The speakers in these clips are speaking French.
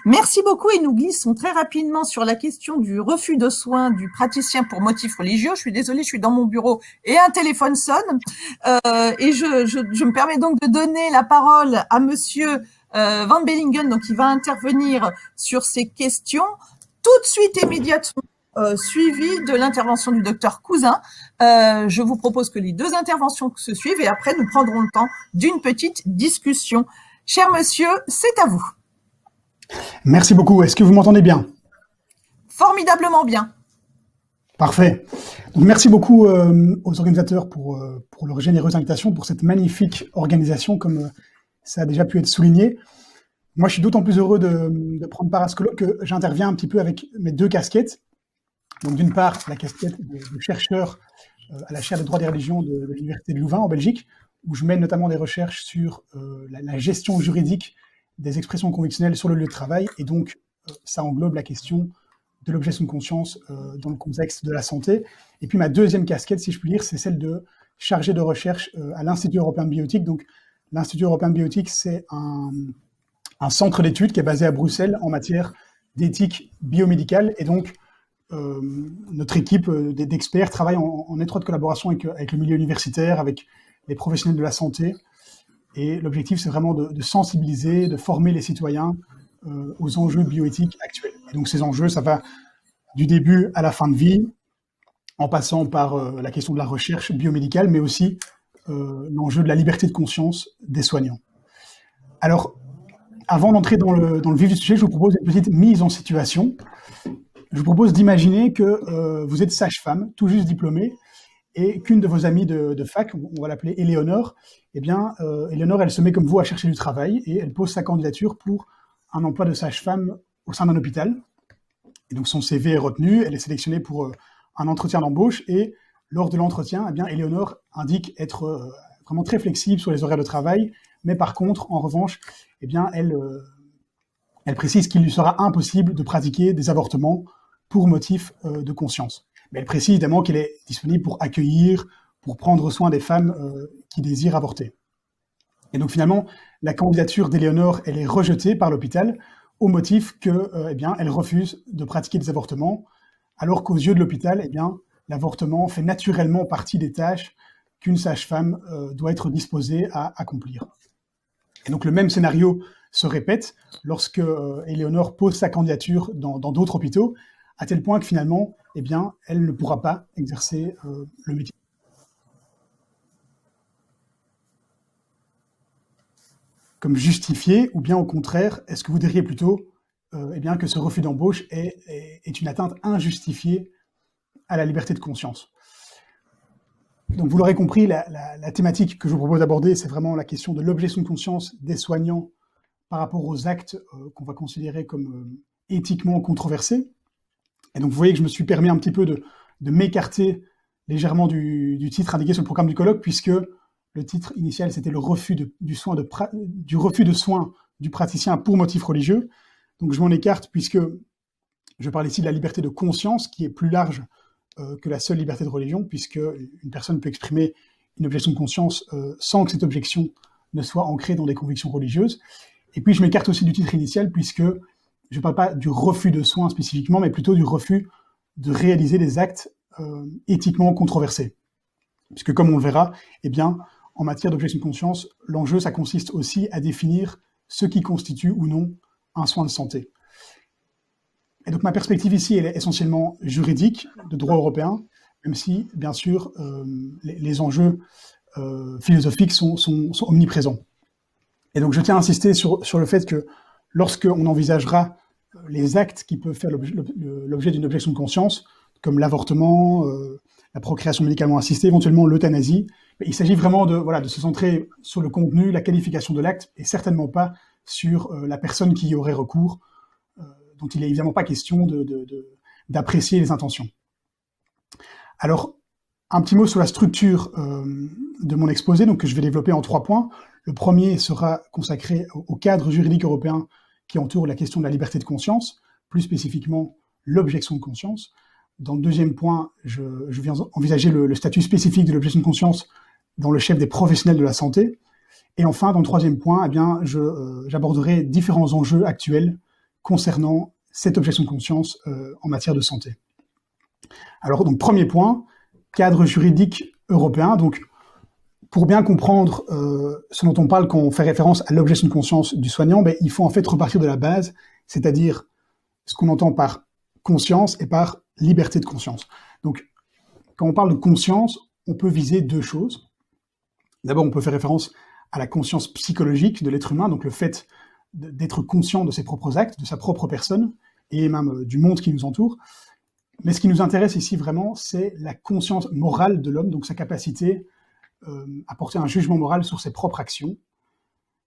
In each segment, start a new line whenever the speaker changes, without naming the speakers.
Merci beaucoup et nous glissons très rapidement sur la question du refus de soins du praticien pour motif religieux. Je suis désolée, je suis dans mon bureau et un téléphone sonne. Et je me permets donc de donner la parole à Monsieur Van Bellingen, donc qui va intervenir sur ces questions tout de suite immédiatement. Suivi de l'intervention du docteur Cousin. Je vous propose que les deux interventions se suivent et après nous prendrons le temps d'une petite discussion. Cher monsieur, c'est à vous.
Merci beaucoup. Est-ce que vous m'entendez bien?
Formidablement bien.
Parfait. Donc, merci beaucoup aux organisateurs pour leur généreuse invitation, pour cette magnifique organisation, comme ça a déjà pu être souligné. Moi, je suis d'autant plus heureux de prendre part à ce colloque que j'interviens un petit peu avec mes deux casquettes. Donc, d'une part, la casquette de chercheur à la chaire des droits des religions de l'Université de Louvain, en Belgique, où je mène notamment des recherches sur la gestion juridique des expressions convictionnelles sur le lieu de travail. Et donc, ça englobe la question de l'objection de conscience dans le contexte de la santé. Et puis, ma deuxième casquette, si je puis dire, c'est celle de chargé de recherche à l'Institut européen de bioéthique. Donc, l'Institut européen de bioéthique, c'est un centre d'études qui est basé à Bruxelles en matière d'éthique biomédicale. Et donc, notre équipe d'experts travaille en étroite collaboration avec le milieu universitaire, avec les professionnels de la santé. Et l'objectif, c'est vraiment de sensibiliser, de former les citoyens aux enjeux bioéthiques actuels. Et donc ces enjeux, ça va du début à la fin de vie, en passant par la question de la recherche biomédicale, mais aussi l'enjeu de la liberté de conscience des soignants. Alors, avant d'entrer dans le vif du sujet, je vous propose une petite mise en situation. Je vous propose d'imaginer que vous êtes sage-femme, tout juste diplômée, et qu'une de vos amies de fac, on va l'appeler Éléonore, eh bien, Éléonore, elle se met comme vous à chercher du travail et elle pose sa candidature pour un emploi de sage-femme au sein d'un hôpital. Et donc, son CV est retenu, elle est sélectionnée pour un entretien d'embauche et lors de l'entretien, eh bien, Éléonore indique être vraiment très flexible sur les horaires de travail, mais par contre, en revanche, eh bien, elle précise qu'il lui sera impossible de pratiquer des avortements pour motif de conscience. Mais elle précise évidemment qu'elle est disponible pour accueillir, pour prendre soin des femmes qui désirent avorter. Et donc finalement, la candidature d'Éléonore, elle est rejetée par l'hôpital au motif que, eh bien, elle refuse de pratiquer des avortements, alors qu'aux yeux de l'hôpital, eh bien, l'avortement fait naturellement partie des tâches qu'une sage-femme doit être disposée à accomplir. Et donc le même scénario se répète lorsque Éléonore pose sa candidature dans d'autres hôpitaux, à tel point que finalement, eh bien, elle ne pourra pas exercer le métier. Comme justifié, ou bien au contraire, est-ce que vous diriez plutôt eh bien, que ce refus d'embauche est une atteinte injustifiée à la liberté de conscience? Donc vous l'aurez compris, la thématique que je vous propose d'aborder, c'est vraiment la question de l'objection de conscience des soignants par rapport aux actes qu'on va considérer comme éthiquement controversés. Et donc vous voyez que je me suis permis un petit peu de m'écarter légèrement du titre indiqué sur le programme du colloque, puisque le titre initial, c'était le refus du refus de soins du praticien pour motif religieux. Donc je m'en écarte puisque je parle ici de la liberté de conscience, qui est plus large que la seule liberté de religion, puisque une personne peut exprimer une objection de conscience sans que cette objection ne soit ancrée dans des convictions religieuses. Et puis je m'écarte aussi du titre initial, puisque je ne parle pas du refus de soins spécifiquement, mais plutôt du refus de réaliser des actes éthiquement controversés. Puisque comme on le verra, eh bien, en matière d'objection de conscience, l'enjeu, ça consiste aussi à définir ce qui constitue ou non un soin de santé. Et donc ma perspective ici, elle est essentiellement juridique, de droit européen, même si, bien sûr, les enjeux philosophiques sont omniprésents. Et donc je tiens à insister sur le fait que lorsqu'on envisagera les actes qui peuvent faire l'objet d'une objection de conscience, comme l'avortement, la procréation médicalement assistée, éventuellement l'euthanasie, il s'agit vraiment de se centrer sur le contenu, la qualification de l'acte, et certainement pas sur la personne qui y aurait recours, dont il n'est évidemment pas question d'apprécier les intentions. Alors, un petit mot sur la structure de mon exposé, donc, que je vais développer en 3 points. Le premier sera consacré au cadre juridique européen qui entoure la question de la liberté de conscience, plus spécifiquement l'objection de conscience. Dans le deuxième point, je viens envisager le statut spécifique de l'objection de conscience dans le chef des professionnels de la santé. Et enfin, dans le troisième point, eh bien, j'aborderai différents enjeux actuels concernant cette objection de conscience en matière de santé. Alors, donc, premier point, cadre juridique européen. Donc, pour bien comprendre ce dont on parle quand on fait référence à l'objection de conscience du soignant, il faut en fait repartir de la base, c'est-à-dire ce qu'on entend par conscience et par liberté de conscience. Donc, quand on parle de conscience, on peut viser deux choses. D'abord, on peut faire référence à la conscience psychologique de l'être humain, donc le fait d'être conscient de ses propres actes, de sa propre personne, et même du monde qui nous entoure. Mais ce qui nous intéresse ici vraiment, c'est la conscience morale de l'homme, donc sa capacité à porter un jugement moral sur ses propres actions,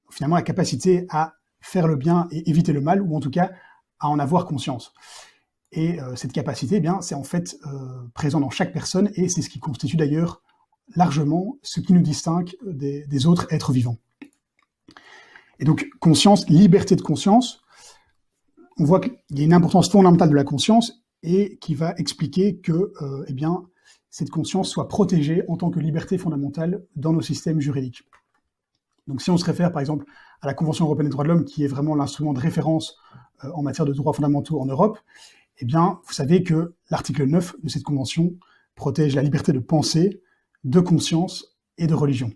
finalement la capacité à faire le bien et éviter le mal, ou en tout cas à en avoir conscience. Et cette capacité, c'est en fait présent dans chaque personne, et c'est ce qui constitue d'ailleurs largement ce qui nous distingue des autres êtres vivants. Et donc conscience, liberté de conscience, on voit qu'il y a une importance fondamentale de la conscience, et qui va expliquer que cette conscience soit protégée en tant que liberté fondamentale dans nos systèmes juridiques. Donc si on se réfère par exemple à la Convention européenne des droits de l'homme, qui est vraiment l'instrument de référence en matière de droits fondamentaux en Europe, vous savez que l'article 9 de cette convention protège la liberté de pensée, de conscience et de religion.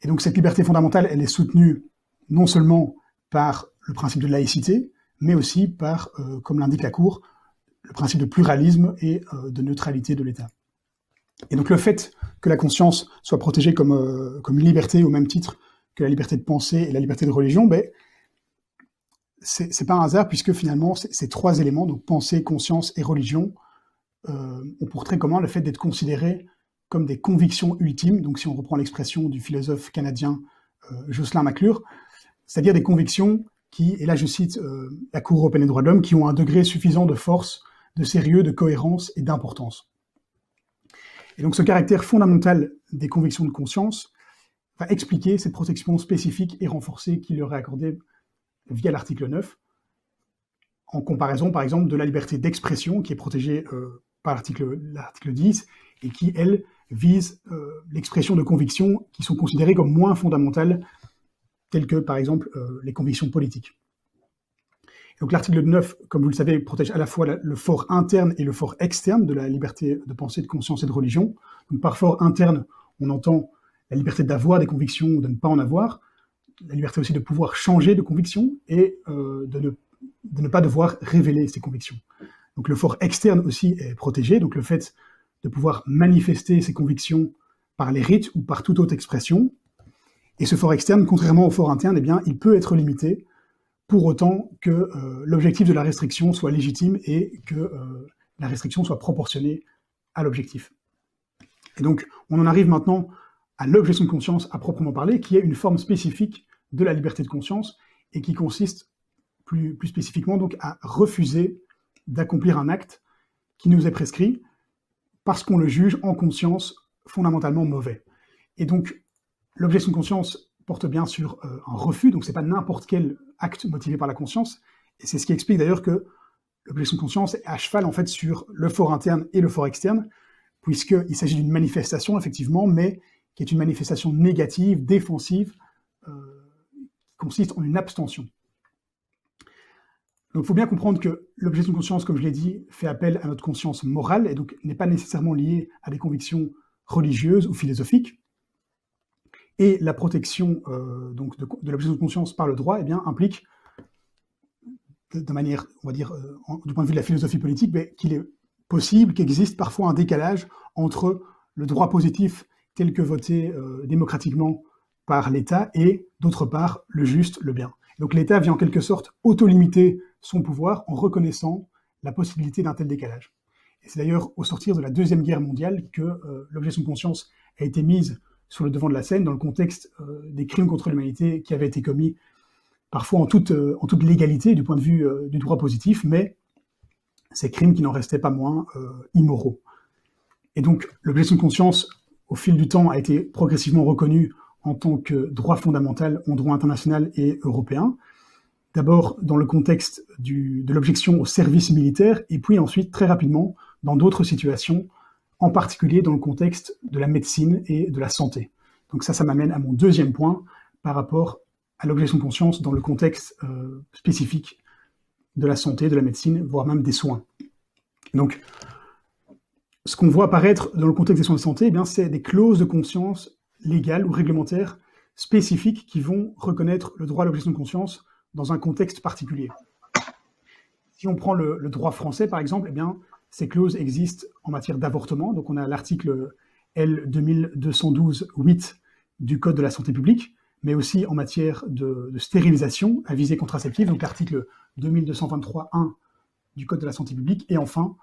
Et donc cette liberté fondamentale, elle est soutenue non seulement par le principe de laïcité, mais aussi par, comme l'indique la Cour, le principe de pluralisme et de neutralité de l'État. Et donc le fait que la conscience soit protégée comme une liberté au même titre que la liberté de pensée et la liberté de religion, c'est pas un hasard, puisque finalement ces trois éléments, donc pensée, conscience et religion, ont pour trait commun le fait d'être considérés comme des convictions ultimes, donc si on reprend l'expression du philosophe canadien Jocelyn McClure, c'est-à-dire des convictions qui, et là je cite la Cour européenne des droits de l'homme, qui ont un degré suffisant de force, de sérieux, de cohérence et d'importance. Et donc ce caractère fondamental des convictions de conscience va expliquer cette protection spécifique et renforcée qui leur est accordée via l'article 9, en comparaison par exemple de la liberté d'expression qui est protégée par l'article 10 et qui, elle, vise l'expression de convictions qui sont considérées comme moins fondamentales, telles que par exemple les convictions politiques. Donc l'article 9, comme vous le savez, protège à la fois le fort interne et le fort externe de la liberté de pensée, de conscience et de religion. Donc par fort interne, on entend la liberté d'avoir des convictions ou de ne pas en avoir, la liberté aussi de pouvoir changer de conviction et de ne pas devoir révéler ses convictions. Donc le fort externe aussi est protégé, donc le fait de pouvoir manifester ses convictions par les rites ou par toute autre expression. Et ce fort externe, contrairement au fort interne, il peut être limité pour autant que l'objectif de la restriction soit légitime et que la restriction soit proportionnée à l'objectif. Et donc, on en arrive maintenant à l'objection de conscience à proprement parler, qui est une forme spécifique de la liberté de conscience et qui consiste plus spécifiquement donc à refuser d'accomplir un acte qui nous est prescrit parce qu'on le juge en conscience fondamentalement mauvais. Et donc, l'objection de conscience porte bien sur un refus, donc c'est pas n'importe quel acte motivé par la conscience, et c'est ce qui explique d'ailleurs que l'objection de conscience est à cheval en fait sur le fort interne et le fort externe, puisqu'il s'agit d'une manifestation effectivement, mais qui est une manifestation négative, défensive, qui consiste en une abstention. Donc il faut bien comprendre que l'objection de conscience, comme je l'ai dit, fait appel à notre conscience morale, et donc n'est pas nécessairement liée à des convictions religieuses ou philosophiques. Et la protection donc de l'objection de conscience par le droit implique, de manière, on va dire, du point de vue de la philosophie politique, qu'il est possible qu'existe parfois un décalage entre le droit positif tel que voté démocratiquement par l'État et, d'autre part, le juste, le bien. Donc l'État vient en quelque sorte autolimiter son pouvoir en reconnaissant la possibilité d'un tel décalage. Et c'est d'ailleurs au sortir de la Deuxième Guerre mondiale que l'objection de conscience a été mise sur le devant de la scène dans le contexte des crimes contre l'humanité qui avaient été commis parfois en toute légalité du point de vue du droit positif, mais ces crimes qui n'en restaient pas moins immoraux. Et donc l'objection de conscience, au fil du temps, a été progressivement reconnue en tant que droit fondamental en droit international et européen, d'abord dans le contexte de l'objection au service militaire, et puis ensuite, très rapidement, dans d'autres situations, en particulier dans le contexte de la médecine et de la santé. Donc ça m'amène à mon deuxième point par rapport à l'objection de conscience dans le contexte spécifique de la santé, de la médecine, voire même des soins. Donc, ce qu'on voit apparaître dans le contexte des soins de santé, eh bien, c'est des clauses de conscience légales ou réglementaires spécifiques qui vont reconnaître le droit à l'objection de conscience dans un contexte particulier. Si on prend le droit français, par exemple, eh bien, ces clauses existent en matière d'avortement. Donc, on a l'article L 2212-8 du Code de la santé publique, mais aussi en matière de stérilisation à visée contraceptive, donc l'article 2223-1 du Code de la santé publique. Et enfin,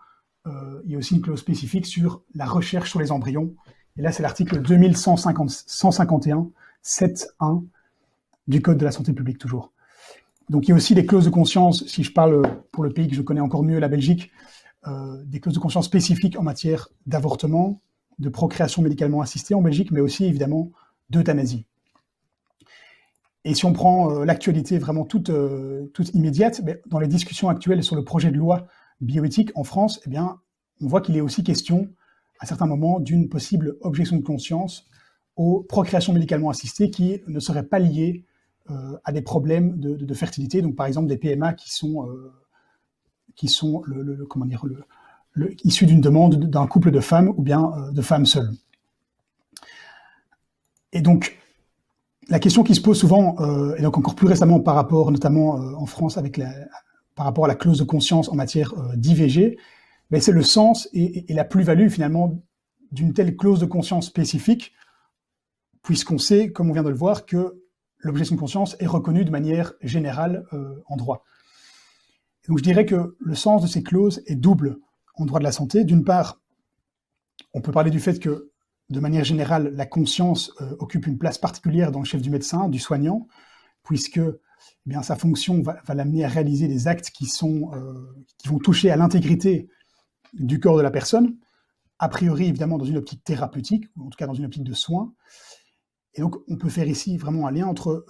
il y a aussi une clause spécifique sur la recherche sur les embryons. Et là, c'est l'article 2151-7.1 du Code de la santé publique, toujours. Donc, il y a aussi des clauses de conscience, si je parle pour le pays que je connais encore mieux, la Belgique, des clauses de conscience spécifiques en matière d'avortement, de procréation médicalement assistée en Belgique, mais aussi, évidemment, d'euthanasie. Et si on prend l'actualité vraiment toute immédiate, dans les discussions actuelles sur le projet de loi bioéthique en France, eh bien, on voit qu'il est aussi question, à certains moments, d'une possible objection de conscience aux procréations médicalement assistées qui ne seraient pas liées à des problèmes de fertilité, donc par exemple des PMA qui sont issus d'une demande d'un couple de femmes ou bien de femmes seules. Et donc, la question qui se pose souvent, et donc encore plus récemment par rapport, notamment en France, par rapport à la clause de conscience en matière d'IVG, c'est le sens et la plus-value finalement d'une telle clause de conscience spécifique, puisqu'on sait, comme on vient de le voir, que l'objection de conscience est reconnue de manière générale en droit. Et donc je dirais que le sens de ces clauses est double en droit de la santé. D'une part, on peut parler du fait que, de manière générale, la conscience occupe une place particulière dans le chef du médecin, du soignant, puisque sa fonction va l'amener à réaliser des actes qui vont toucher à l'intégrité du corps de la personne, a priori évidemment dans une optique thérapeutique, ou en tout cas dans une optique de soins. Et donc on peut faire ici vraiment un lien entre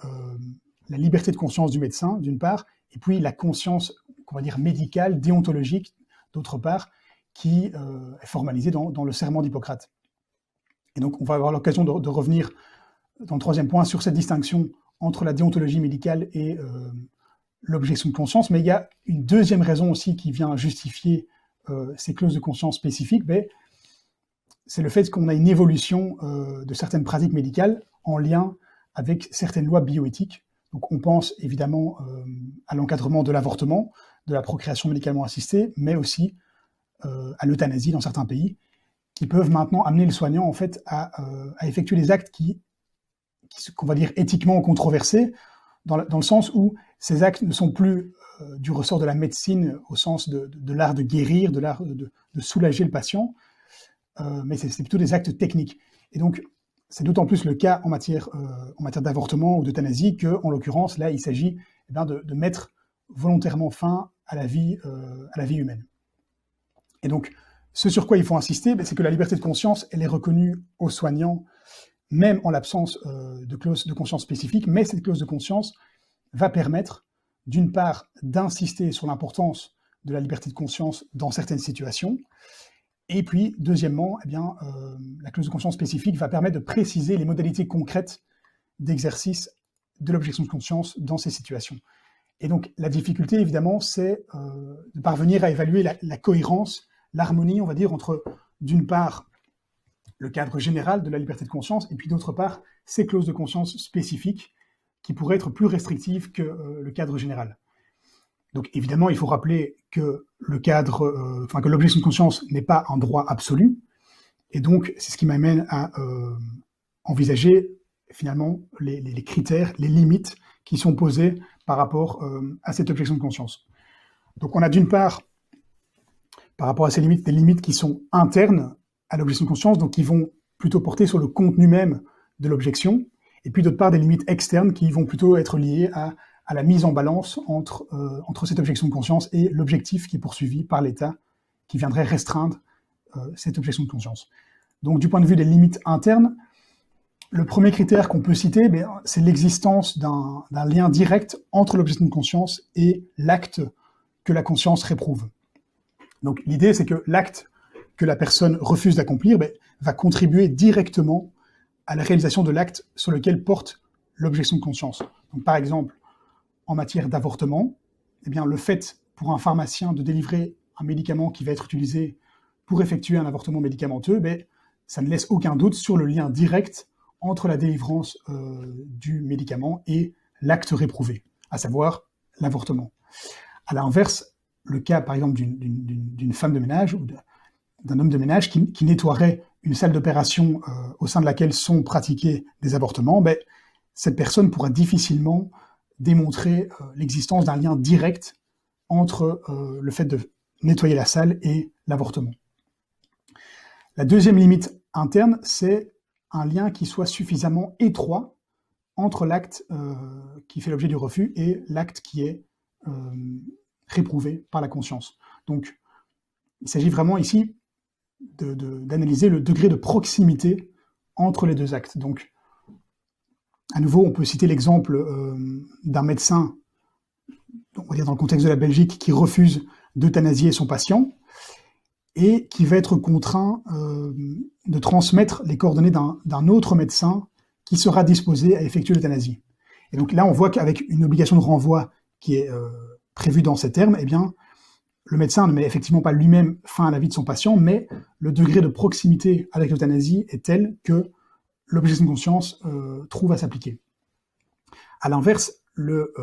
la liberté de conscience du médecin, d'une part, et puis la conscience, on va dire, médicale, déontologique, d'autre part, qui est formalisée dans le serment d'Hippocrate. Et donc, on va avoir l'occasion de revenir dans le troisième point sur cette distinction entre la déontologie médicale et l'objection de conscience. Mais il y a une deuxième raison aussi qui vient justifier ces clauses de conscience spécifiques, c'est le fait qu'on a une évolution de certaines pratiques médicales en lien avec certaines lois bioéthiques. Donc, on pense évidemment à l'encadrement de l'avortement, de la procréation médicalement assistée, mais aussi à l'euthanasie dans certains pays, qui peuvent maintenant amener le soignant en fait à effectuer des actes qu'on va dire éthiquement controversés, dans le sens où ces actes ne sont plus du ressort de la médecine au sens de l'art de guérir, de l'art de soulager le patient, mais c'est plutôt des actes techniques. Et donc, c'est d'autant plus le cas en matière d'avortement ou d'euthanasie qu'en l'occurrence, là, il s'agit de mettre volontairement fin à la vie humaine. Et donc, ce sur quoi il faut insister, c'est que la liberté de conscience, elle est reconnue aux soignants, même en l'absence de clause de conscience spécifique, mais cette clause de conscience va permettre, d'une part, d'insister sur l'importance de la liberté de conscience dans certaines situations, et puis, deuxièmement, la clause de conscience spécifique va permettre de préciser les modalités concrètes d'exercice de l'objection de conscience dans ces situations. Et donc, la difficulté, évidemment, c'est de parvenir à évaluer la cohérence, l'harmonie, on va dire, entre, d'une part, le cadre général de la liberté de conscience, et puis d'autre part, ces clauses de conscience spécifiques qui pourraient être plus restrictives que le cadre général. Donc évidemment, il faut rappeler que que l'objection de conscience n'est pas un droit absolu, et donc c'est ce qui m'amène à envisager finalement les critères, les limites qui sont posées par rapport à cette objection de conscience. Donc on a d'une part, par rapport à ces limites, des limites qui sont internes à l'objection de conscience, donc qui vont plutôt porter sur le contenu même de l'objection, et puis d'autre part des limites externes qui vont plutôt être liées à la mise en balance entre cette objection de conscience et l'objectif qui est poursuivi par l'État, qui viendrait restreindre cette objection de conscience. Donc du point de vue des limites internes, le premier critère qu'on peut citer, c'est l'existence d'un lien direct entre l'objection de conscience et l'acte que la conscience réprouve. Donc l'idée, c'est que l'acte que la personne refuse d'accomplir va contribuer directement à la réalisation de l'acte sur lequel porte l'objection de conscience. Donc par exemple, en matière d'avortement, le fait pour un pharmacien de délivrer un médicament qui va être utilisé pour effectuer un avortement médicamenteux, ça ne laisse aucun doute sur le lien direct entre la délivrance du médicament et l'acte réprouvé, à savoir l'avortement. À l'inverse, le cas, par exemple, d'une femme de ménage ou d'un homme de ménage qui nettoierait une salle d'opération au sein de laquelle sont pratiqués des avortements, cette personne pourra difficilement démontrer l'existence d'un lien direct entre le fait de nettoyer la salle et l'avortement. La deuxième limite interne, c'est un lien qui soit suffisamment étroit entre l'acte qui fait l'objet du refus et l'acte qui est réprouvé par la conscience. Donc, il s'agit vraiment ici d'analyser le degré de proximité entre les deux actes. Donc, à nouveau, on peut citer l'exemple d'un médecin, on va dire dans le contexte de la Belgique, qui refuse d'euthanasier son patient et qui va être contraint de transmettre les coordonnées d'un autre médecin qui sera disposé à effectuer l'euthanasie. Et donc là, on voit qu'avec une obligation de renvoi qui est prévue dans ces termes, le médecin ne met effectivement pas lui-même fin à la vie de son patient, mais le degré de proximité avec l'euthanasie est tel que l'objection de conscience trouve à s'appliquer. À l'inverse, le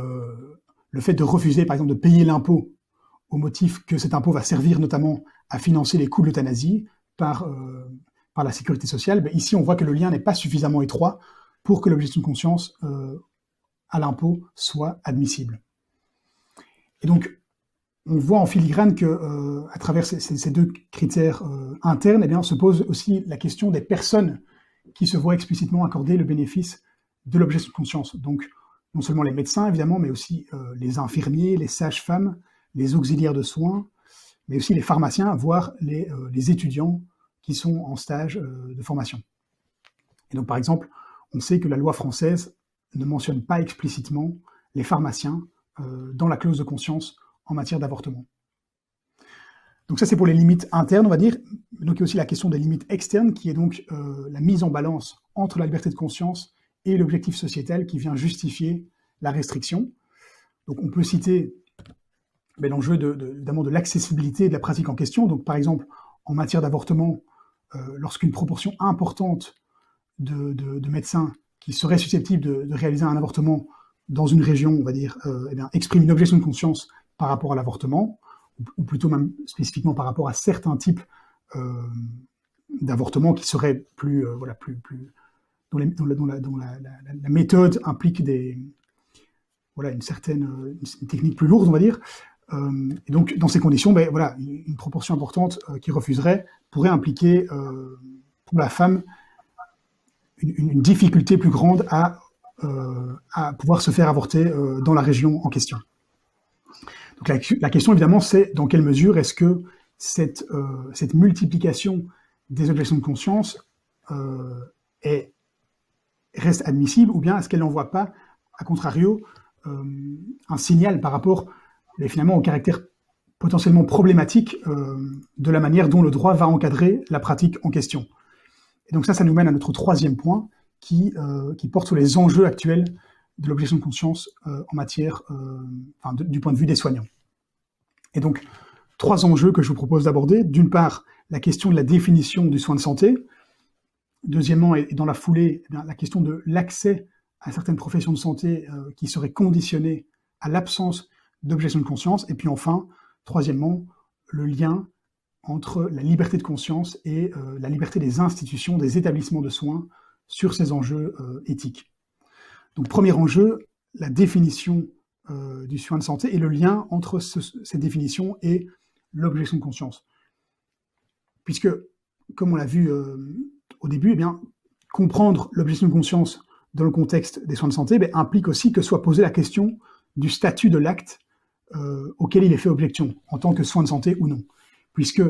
fait de refuser, par exemple, de payer l'impôt au motif que cet impôt va servir notamment à financer les coûts de l'euthanasie par la sécurité sociale, ici on voit que le lien n'est pas suffisamment étroit pour que l'objection de conscience à l'impôt soit admissible. Et donc, on voit en filigrane que, à travers ces deux critères internes, se pose aussi la question des personnes qui se voient explicitement accorder le bénéfice de l'objection de conscience. Donc, non seulement les médecins, évidemment, mais aussi les infirmiers, les sages-femmes, les auxiliaires de soins, mais aussi les pharmaciens, voire les étudiants qui sont en stage de formation. Et donc, par exemple, on sait que la loi française ne mentionne pas explicitement les pharmaciens dans la clause de conscience en matière d'avortement. Donc ça, c'est pour les limites internes, on va dire. Donc il y a aussi la question des limites externes, qui est donc la mise en balance entre la liberté de conscience et l'objectif sociétal qui vient justifier la restriction. Donc on peut citer l'enjeu évidemment de l'accessibilité de la pratique en question. Donc par exemple, en matière d'avortement, lorsqu'une proportion importante de médecins qui seraient susceptibles de réaliser un avortement dans une région, on va dire, expriment une objection de conscience par rapport à l'avortement, ou plutôt même spécifiquement par rapport à certains types d'avortements qui seraient plus dont la méthode implique une certaine une technique plus lourde, on va dire. Et donc, dans ces conditions, une proportion importante qui refuserait pourrait impliquer pour la femme une difficulté plus grande à pouvoir se faire avorter dans la région en question. Donc la question, évidemment, c'est dans quelle mesure est-ce que cette multiplication des objections de conscience reste admissible, ou bien est-ce qu'elle n'envoie pas, à contrario, un signal par rapport finalement au caractère potentiellement problématique de la manière dont le droit va encadrer la pratique en question. Et donc ça nous mène à notre troisième point qui porte sur les enjeux actuels de l'objection de conscience en matière, du point de vue des soignants. Et donc, 3 enjeux que je vous propose d'aborder. D'une part, la question de la définition du soin de santé. Deuxièmement, et dans la foulée, la question de l'accès à certaines professions de santé qui seraient conditionnées à l'absence d'objection de conscience. Et puis enfin, troisièmement, le lien entre la liberté de conscience et la liberté des institutions, des établissements de soins sur ces enjeux éthiques. Donc, premier enjeu, la définition du soin de santé et le lien entre cette définition et l'objection de conscience. Puisque, comme on l'a vu au début, comprendre l'objection de conscience dans le contexte des soins de santé implique aussi que soit posée la question du statut de l'acte auquel il est fait objection, en tant que soin de santé ou non. Puisque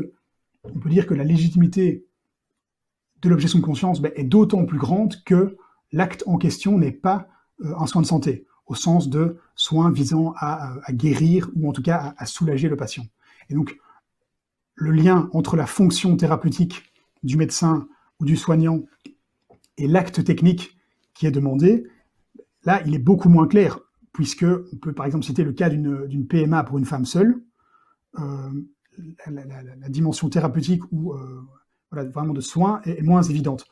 on peut dire que la légitimité de l'objection de conscience est d'autant plus grande que l'acte en question n'est pas un soin de santé, au sens de soins visant à guérir ou en tout cas à soulager le patient. Et donc, le lien entre la fonction thérapeutique du médecin ou du soignant et l'acte technique qui est demandé, là, il est beaucoup moins clair, puisque on peut par exemple citer le cas d'une PMA pour une femme seule, la dimension thérapeutique ou vraiment de soins est moins évidente.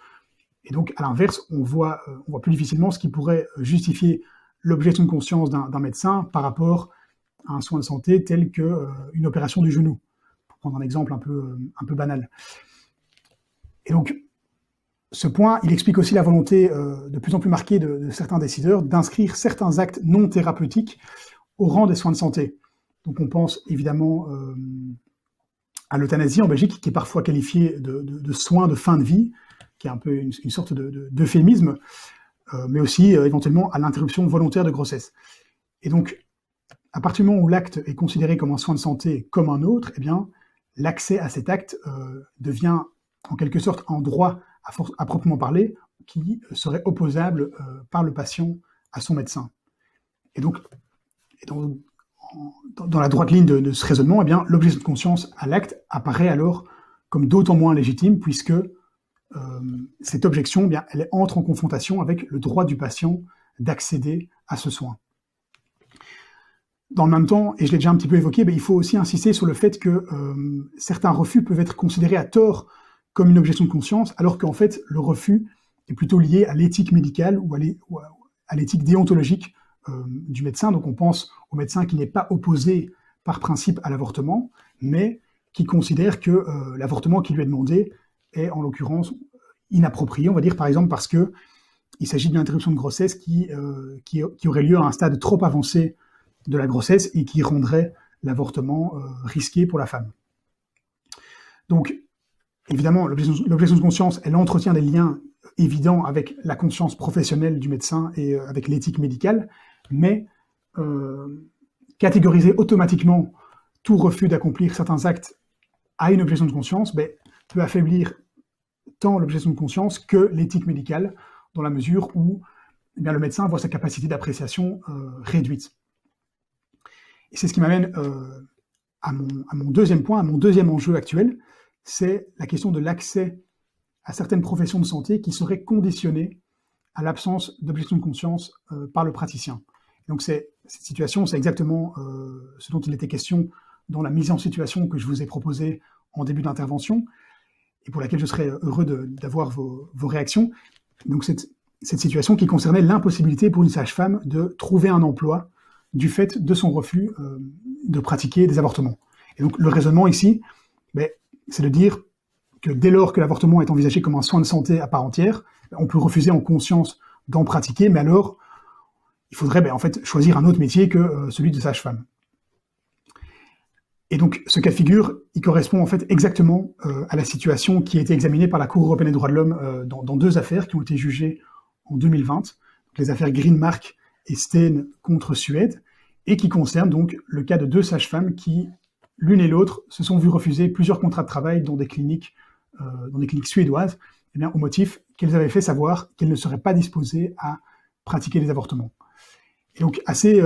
Et donc, à l'inverse, on voit plus difficilement ce qui pourrait justifier l'objection de conscience d'un médecin par rapport à un soin de santé tel qu'une opération du genou, pour prendre un exemple un peu banal. Et donc, ce point, il explique aussi la volonté de plus en plus marquée de certains décideurs d'inscrire certains actes non thérapeutiques au rang des soins de santé. Donc, on pense évidemment à l'euthanasie en Belgique, qui est parfois qualifiée de soins de fin de vie, qui est un peu une sorte d'euphémisme, mais aussi éventuellement à l'interruption volontaire de grossesse. Et donc, à partir du moment où l'acte est considéré comme un soin de santé comme un autre, eh bien, l'accès à cet acte devient en quelque sorte un droit à proprement parler, qui serait opposable par le patient à son médecin. Et donc dans la droite ligne de ce raisonnement, eh bien, l'objection de conscience à l'acte apparaît alors comme d'autant moins légitime, puisque cette objection, eh bien, elle entre en confrontation avec le droit du patient d'accéder à ce soin. Dans le même temps, et je l'ai déjà un petit peu évoqué, il faut aussi insister sur le fait que certains refus peuvent être considérés à tort comme une objection de conscience, alors qu'en fait, le refus est plutôt lié à l'éthique médicale ou à l'éthique déontologique du médecin. Donc on pense au médecin qui n'est pas opposé par principe à l'avortement, mais qui considère que l'avortement qui lui est demandé est en l'occurrence inapproprié, on va dire par exemple parce que il s'agit d'une interruption de grossesse qui aurait lieu à un stade trop avancé de la grossesse et qui rendrait l'avortement risqué pour la femme. Donc, évidemment, l'objection de conscience, elle entretient des liens évidents avec la conscience professionnelle du médecin et avec l'éthique médicale, mais catégoriser automatiquement tout refus d'accomplir certains actes à une objection de conscience peut affaiblir tant l'objection de conscience que l'éthique médicale, dans la mesure où le médecin voit sa capacité d'appréciation réduite. Et c'est ce qui m'amène à mon deuxième point, à mon deuxième enjeu actuel, c'est la question de l'accès à certaines professions de santé qui seraient conditionnées à l'absence d'objection de conscience par le praticien. Donc cette situation, c'est exactement ce dont il était question dans la mise en situation que je vous ai proposée en début d'intervention, et pour laquelle je serais heureux d'avoir vos réactions. Donc cette situation qui concernait l'impossibilité pour une sage-femme de trouver un emploi du fait de son refus de pratiquer des avortements. Et donc le raisonnement ici, c'est de dire que dès lors que l'avortement est envisagé comme un soin de santé à part entière, on peut refuser en conscience d'en pratiquer, mais alors il faudrait en fait choisir un autre métier que celui de sage-femme. Et donc ce cas de figure, il correspond en fait exactement à la situation qui a été examinée par la Cour européenne des droits de l'homme dans deux affaires qui ont été jugées en 2020, donc les affaires Greenmark et Steen contre Suède, et qui concernent donc le cas de deux sages-femmes qui, l'une et l'autre, se sont vues refuser plusieurs contrats de travail dans des cliniques suédoises, au motif qu'elles avaient fait savoir qu'elles ne seraient pas disposées à pratiquer des avortements. Et donc, assez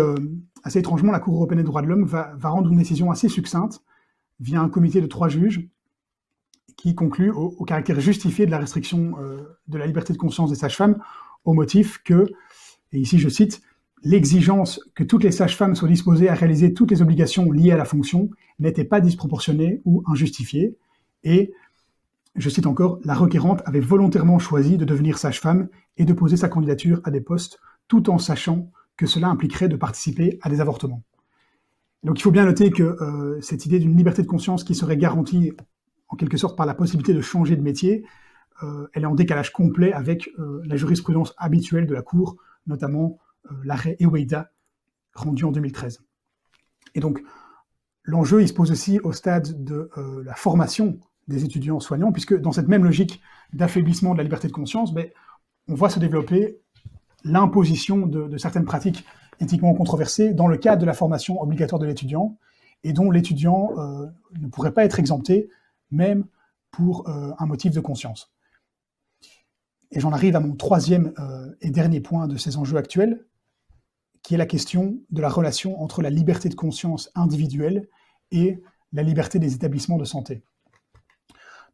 étrangement, la Cour européenne des droits de l'homme va rendre une décision assez succincte via un comité de 3 juges qui conclut au caractère justifié de la restriction de la liberté de conscience des sages-femmes au motif que, et ici je cite, l'exigence que toutes les sages-femmes soient disposées à réaliser toutes les obligations liées à la fonction n'était pas disproportionnée ou injustifiée. Et, je cite encore, la requérante avait volontairement choisi de devenir sage-femme et de poser sa candidature à des postes tout en sachant que cela impliquerait de participer à des avortements. Donc il faut bien noter que cette idée d'une liberté de conscience qui serait garantie en quelque sorte par la possibilité de changer de métier, elle est en décalage complet avec la jurisprudence habituelle de la Cour, notamment l'arrêt Eweida, rendu en 2013. Et donc, l'enjeu, il se pose aussi au stade de la formation des étudiants soignants, puisque dans cette même logique d'affaiblissement de la liberté de conscience, on voit se développer l'imposition de certaines pratiques éthiquement controversées dans le cadre de la formation obligatoire de l'étudiant, et dont l'étudiant ne pourrait pas être exempté, même pour un motif de conscience. Et j'en arrive à mon troisième et dernier point de ces enjeux actuels, qui est la question de la relation entre la liberté de conscience individuelle et la liberté des établissements de santé.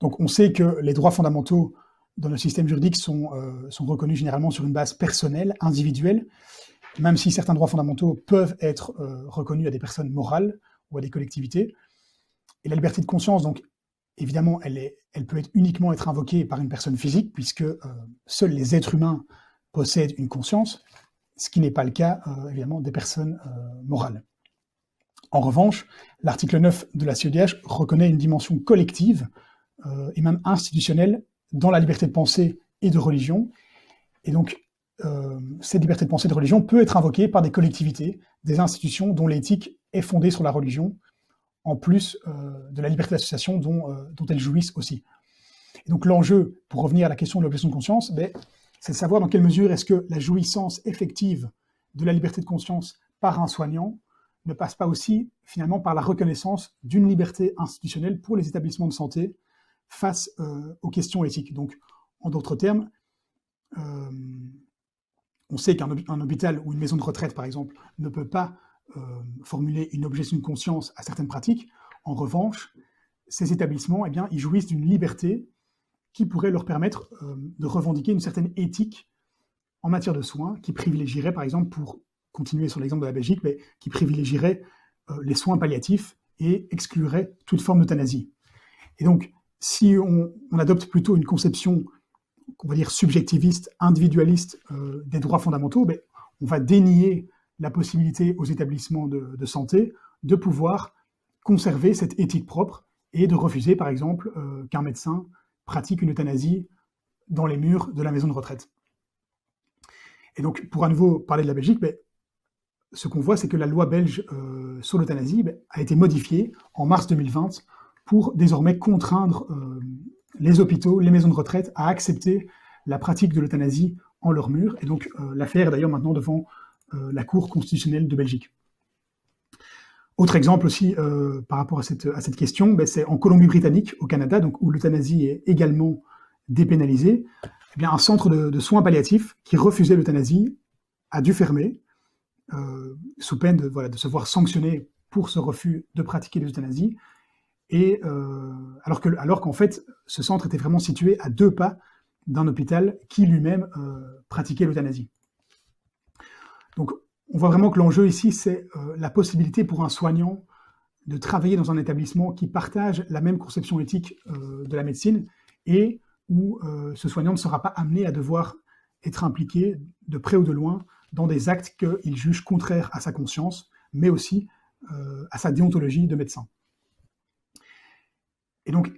Donc on sait que les droits fondamentaux dans le système juridique sont reconnus généralement sur une base personnelle, individuelle, même si certains droits fondamentaux peuvent être reconnus à des personnes morales ou à des collectivités. Et la liberté de conscience, donc, évidemment, elle peut uniquement être invoquée par une personne physique, puisque seuls les êtres humains possèdent une conscience, ce qui n'est pas le cas, évidemment, des personnes morales. En revanche, l'article 9 de la CEDH reconnaît une dimension collective et même institutionnelle dans la liberté de pensée et de religion. Et donc, cette liberté de pensée et de religion peut être invoquée par des collectivités, des institutions dont l'éthique est fondée sur la religion, en plus de la liberté d'association dont elles jouissent aussi. Et donc l'enjeu, pour revenir à la question de l'objection de conscience, c'est de savoir dans quelle mesure est-ce que la jouissance effective de la liberté de conscience par un soignant ne passe pas aussi, finalement, par la reconnaissance d'une liberté institutionnelle pour les établissements de santé face aux questions éthiques. Donc, en d'autres termes, on sait qu'un hôpital ou une maison de retraite, par exemple, ne peut pas formuler une objection de conscience à certaines pratiques. En revanche, ces établissements, eh bien, ils jouissent d'une liberté qui pourrait leur permettre de revendiquer une certaine éthique en matière de soins, qui privilégierait, par exemple, pour continuer sur l'exemple de la Belgique, mais qui privilégierait les soins palliatifs et exclurait toute forme d'euthanasie. Et donc, si on adopte plutôt une conception, on va dire, subjectiviste, individualiste des droits fondamentaux, on va dénier la possibilité aux établissements de santé de pouvoir conserver cette éthique propre et de refuser, par exemple, qu'un médecin pratique une euthanasie dans les murs de la maison de retraite. Et donc, pour à nouveau parler de la Belgique, ce qu'on voit, c'est que la loi belge sur l'euthanasie a été modifiée en mars 2020 pour désormais contraindre les hôpitaux, les maisons de retraite à accepter la pratique de l'euthanasie en leurs murs. Et donc, l'affaire est d'ailleurs maintenant devant la Cour constitutionnelle de Belgique. Autre exemple aussi par rapport à cette question, c'est en Colombie-Britannique, au Canada, donc, où l'euthanasie est également dépénalisée. Eh bien, un centre de soins palliatifs qui refusait l'euthanasie a dû fermer, sous peine de se voir sanctionné pour ce refus de pratiquer l'euthanasie, et alors qu'en fait, ce centre était vraiment situé à 2 pas d'un hôpital qui lui-même pratiquait l'euthanasie. Donc, on voit vraiment que l'enjeu ici, c'est la possibilité pour un soignant de travailler dans un établissement qui partage la même conception éthique de la médecine et où ce soignant ne sera pas amené à devoir être impliqué de près ou de loin dans des actes qu'il juge contraires à sa conscience, mais aussi à sa déontologie de médecin. Et donc,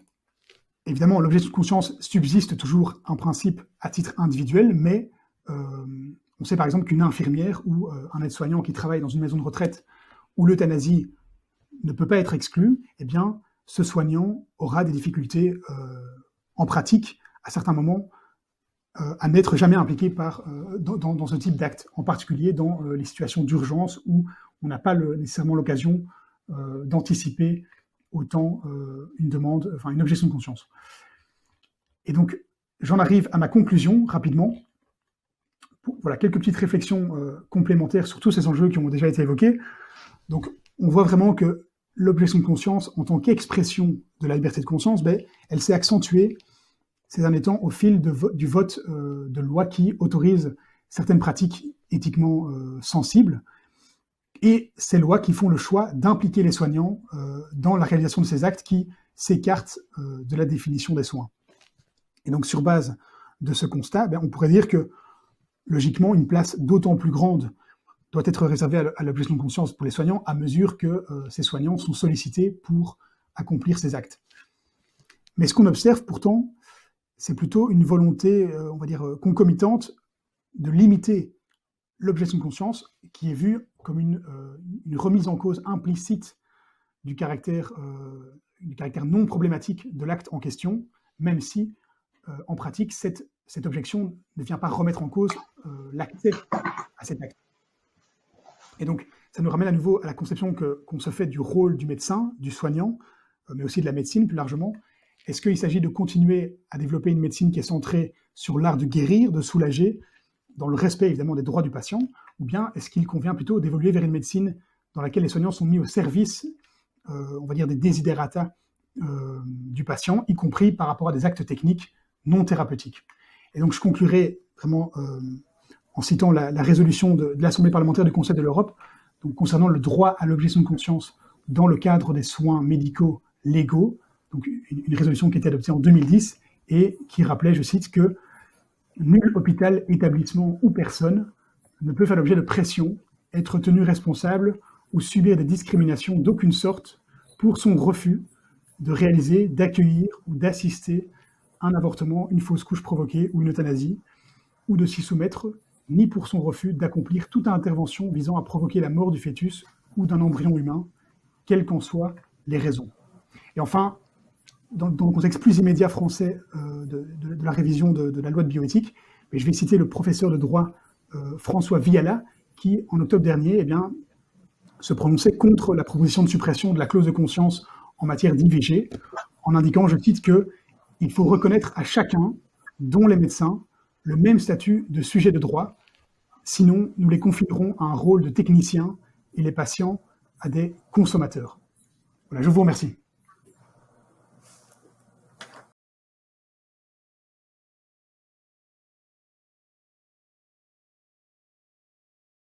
évidemment, l'objection de conscience subsiste toujours en principe à titre individuel, mais on sait par exemple qu'une infirmière ou un aide-soignant qui travaille dans une maison de retraite où l'euthanasie ne peut pas être exclue, eh bien, ce soignant aura des difficultés en pratique, à certains moments, à n'être jamais impliqué dans ce type d'acte, en particulier dans les situations d'urgence où on n'a pas nécessairement l'occasion d'anticiper autant une objection de conscience. Et donc, j'en arrive à ma conclusion rapidement. Voilà, quelques petites réflexions complémentaires sur tous ces enjeux qui ont déjà été évoqués. Donc, on voit vraiment que l'objection de conscience, en tant qu'expression de la liberté de conscience, elle s'est accentuée ces derniers temps au fil du vote de loi qui autorise certaines pratiques éthiquement sensibles, et ces lois qui font le choix d'impliquer les soignants dans la réalisation de ces actes qui s'écartent de la définition des soins. Et donc, sur base de ce constat, on pourrait dire que, logiquement, une place d'autant plus grande doit être réservée à l'objection de conscience pour les soignants à mesure que ces soignants sont sollicités pour accomplir ces actes. Mais ce qu'on observe pourtant, c'est plutôt une volonté, on va dire, concomitante de limiter l'objection de conscience qui est vue comme une remise en cause implicite du caractère non problématique de l'acte en question, même si, en pratique, cette objection ne vient pas remettre en cause l'accès à cet acte. Et donc, ça nous ramène à nouveau à la conception qu'on se fait du rôle du médecin, du soignant, mais aussi de la médecine plus largement. Est-ce qu'il s'agit de continuer à développer une médecine qui est centrée sur l'art de guérir, de soulager, dans le respect évidemment des droits du patient, ou bien est-ce qu'il convient plutôt d'évoluer vers une médecine dans laquelle les soignants sont mis au service, on va dire, des desiderata du patient, y compris par rapport à des actes techniques non thérapeutiques. Et donc je conclurai vraiment en citant la résolution de l'Assemblée parlementaire du Conseil de l'Europe, donc concernant le droit à l'objection de conscience dans le cadre des soins médicaux légaux, donc une résolution qui a été adoptée en 2010 et qui rappelait, je cite, que nul hôpital, établissement ou personne ne peut faire l'objet de pression, être tenu responsable ou subir des discriminations d'aucune sorte pour son refus de réaliser, d'accueillir ou d'assister un avortement, une fausse couche provoquée ou une euthanasie, ou de s'y soumettre, ni pour son refus d'accomplir toute intervention visant à provoquer la mort du fœtus ou d'un embryon humain, quelles qu'en soient les raisons. Et enfin, dans le contexte plus immédiat français de la révision de la loi de bioéthique, je vais citer le professeur de droit François Viala, qui, en octobre dernier, se prononçait contre la proposition de suppression de la clause de conscience en matière d'IVG, en indiquant, je cite, qu'il faut reconnaître à chacun, dont les médecins, le même statut de sujet de droit, sinon nous les confinerons à un rôle de technicien et les patients à des consommateurs. Voilà, je vous remercie.